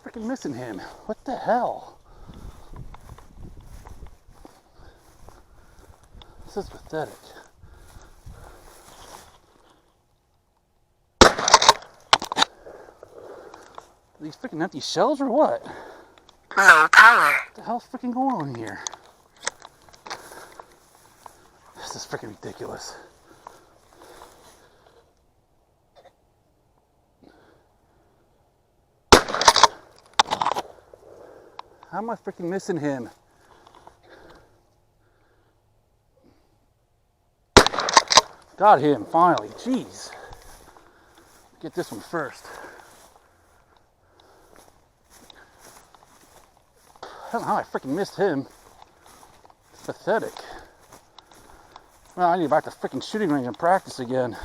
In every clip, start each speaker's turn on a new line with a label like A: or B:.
A: freaking missing him? What the hell? This is pathetic. Are these freaking empty shells or what?
B: Low power.
A: What the hell's freaking going on here? This is freaking ridiculous. How am I freaking missing him? Got him, finally. Jeez. Get this one first. I don't know how I freaking missed him. It's pathetic. Well, I need to go back to freaking shooting range and practice again.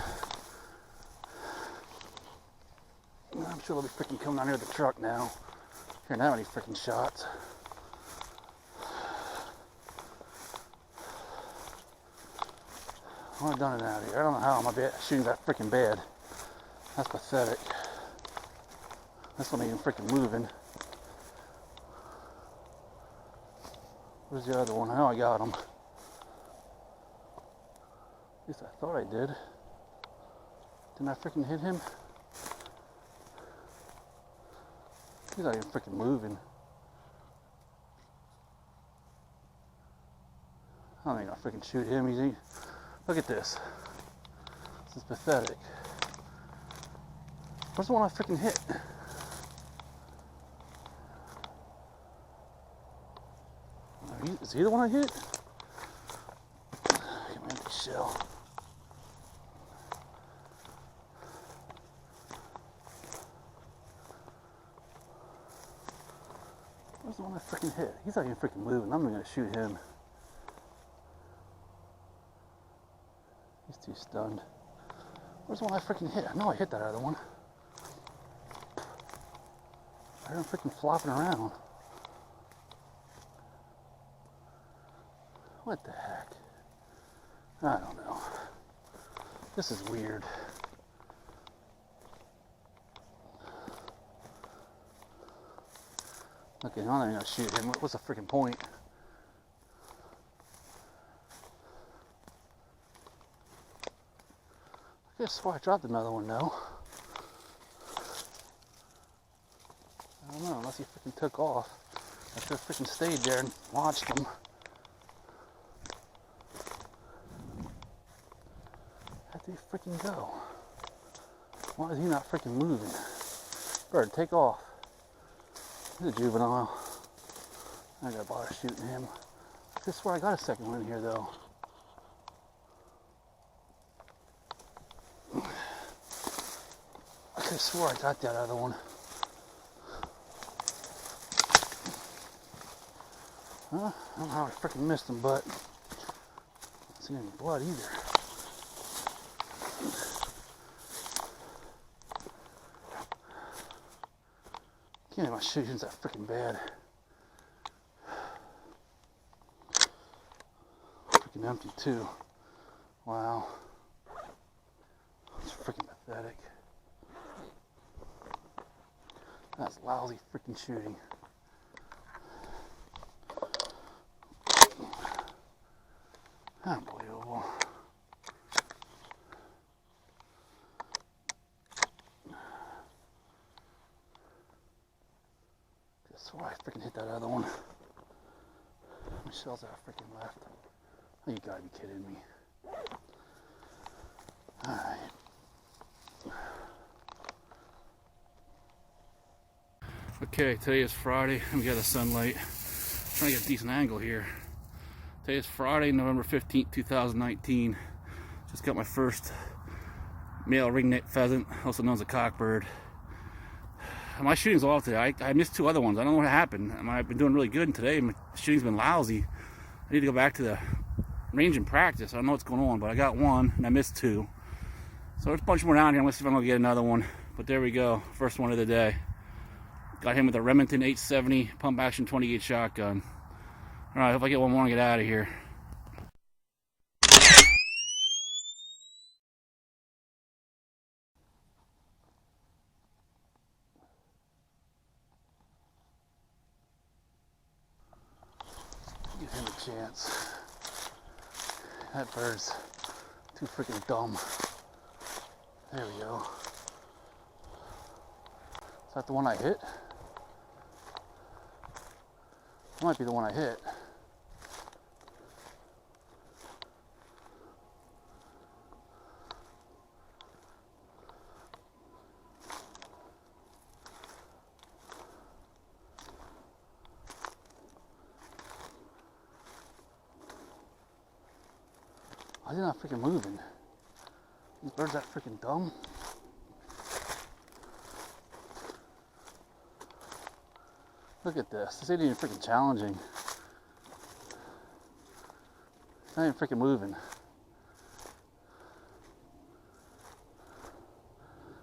A: I'm sure they'll be freaking coming down here with the truck now. Here now, any freaking shots. I want to done it out here. I don't know how my shooting's that freaking bad. That's pathetic. This one ain't even freaking moving. Where's the other one? I know I got him. At least I thought I did. Didn't I freaking hit him? He's not even freaking moving. I don't think I'll freaking shoot him. He's look at this. This is pathetic. Where's the one I freaking hit? Is he the one I hit? Get my empty shell. Where's the one I freaking hit? He's not even freaking moving. I'm not gonna shoot him. He's too stunned. Where's the one I freaking hit? I know I hit that other one. I heard him freaking flopping around. What the heck? I don't know. This is weird. Okay, I'm not even gonna shoot him. What's the freaking point? I guess why I dropped another one though. I don't know, unless he freaking took off. I should have freaking stayed there and watched him. Where'd he freaking go? Why is he not freaking moving? Bird, take off. He's a juvenile. I gotta bother shooting him. I could swear I got a second one in here though. I could swear I got that other one. Huh? I don't know how I freaking missed him, but I don't see any blood either. Can't my shooting's that freaking bad. Freaking empty too. Wow. It's freaking pathetic. That's lousy freaking shooting. Unbelievable. That's why I freaking hit that other one. How many shells have I freaking left? Oh, you gotta be kidding me. Alright. Okay, today is Friday and we got the sunlight. I'm trying to get a decent angle here. Today is Friday, November 15th, 2019. Just got my first male ring-neck pheasant, also known as a cockbird. My shooting's off today. I missed two other ones. I don't know what happened. I've been doing really good, and today my shooting's been lousy. I need to go back to the range and practice. I don't know what's going on, but I got one and I missed two. So there's a bunch more down here. Let's see if I'm gonna get another one. But there we go, first one of the day. Got him with a Remington 870 pump action 28 shotgun. All right, hope I get one more and get out of here. chance. That bird's too freaking dumb. There we go. Is that the one I hit? That might be the one I hit. Why is he not freaking moving? These birds that freaking dumb. Look at this. This ain't even freaking challenging. It's not even freaking moving.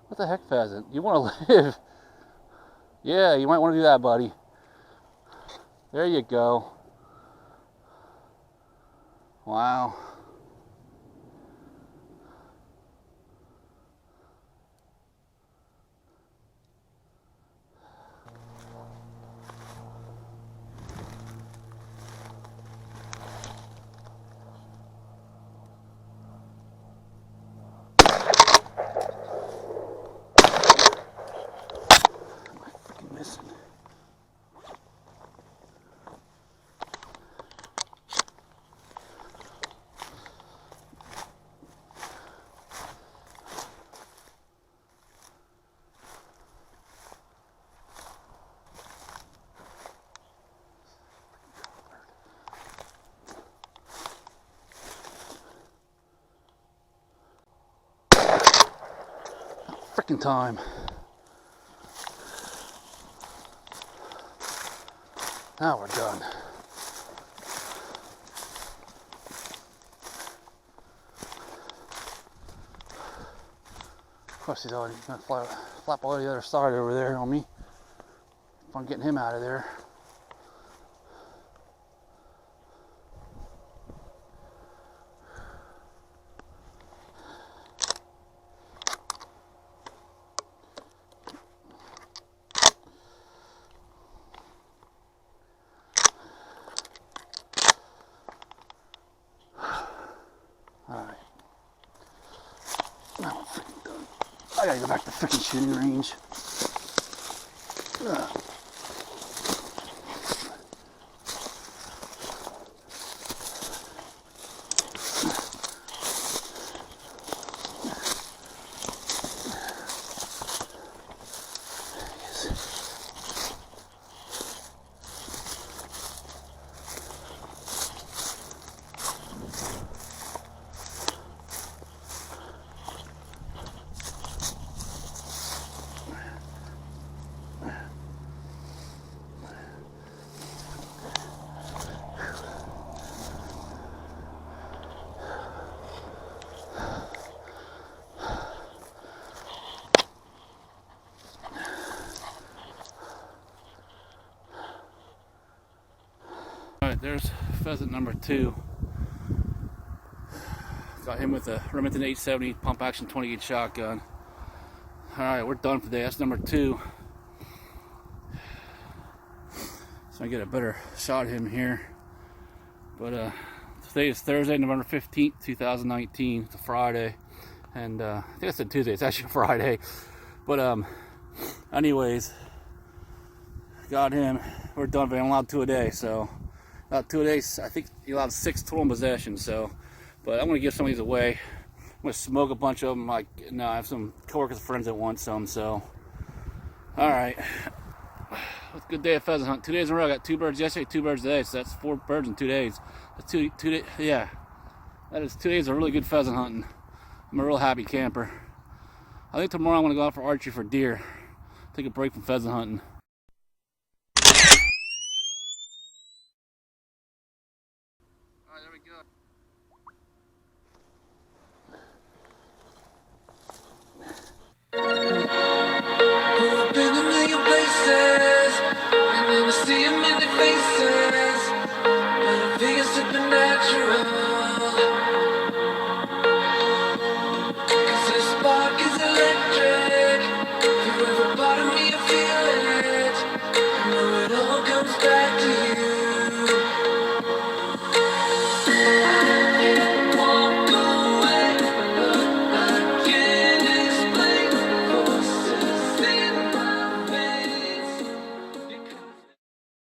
A: What the heck, pheasant? You want to live? Yeah, you might want to do that, buddy. There you go. Wow. Missing. Freaking time. Now we're done. Of course he's already gonna flap all the other side over there on me. If I'm getting him out of there. Alright. Now I'm freaking done. I gotta go back to the freaking shooting range. Ugh. Alright, there's pheasant number 2. Got him with a Remington 870 pump action 28 shotgun. Alright, we're done for today. That's number 2. So I get a better shot of him here. But today is Thursday, November 15th, 2019. It's a Friday. And I think I said Tuesday. It's actually a Friday. But anyways, got him. We're done, but I'm allowed 2 a day, so about 2 days. I think you allowed 6 total in possession. So, but I'm gonna give some of these away. I'm gonna smoke a bunch of them. Like, no, I have some coworkers and friends that want some. So, all right. It's a good day of pheasant hunt. 2 days in a row. I got 2 birds yesterday, 2 birds today. So that's 4 birds in 2 days. That's two days. Yeah, that is 2 days of really good pheasant hunting. I'm a real happy camper. I think tomorrow I'm gonna go out for archery for deer. Take a break from pheasant hunting.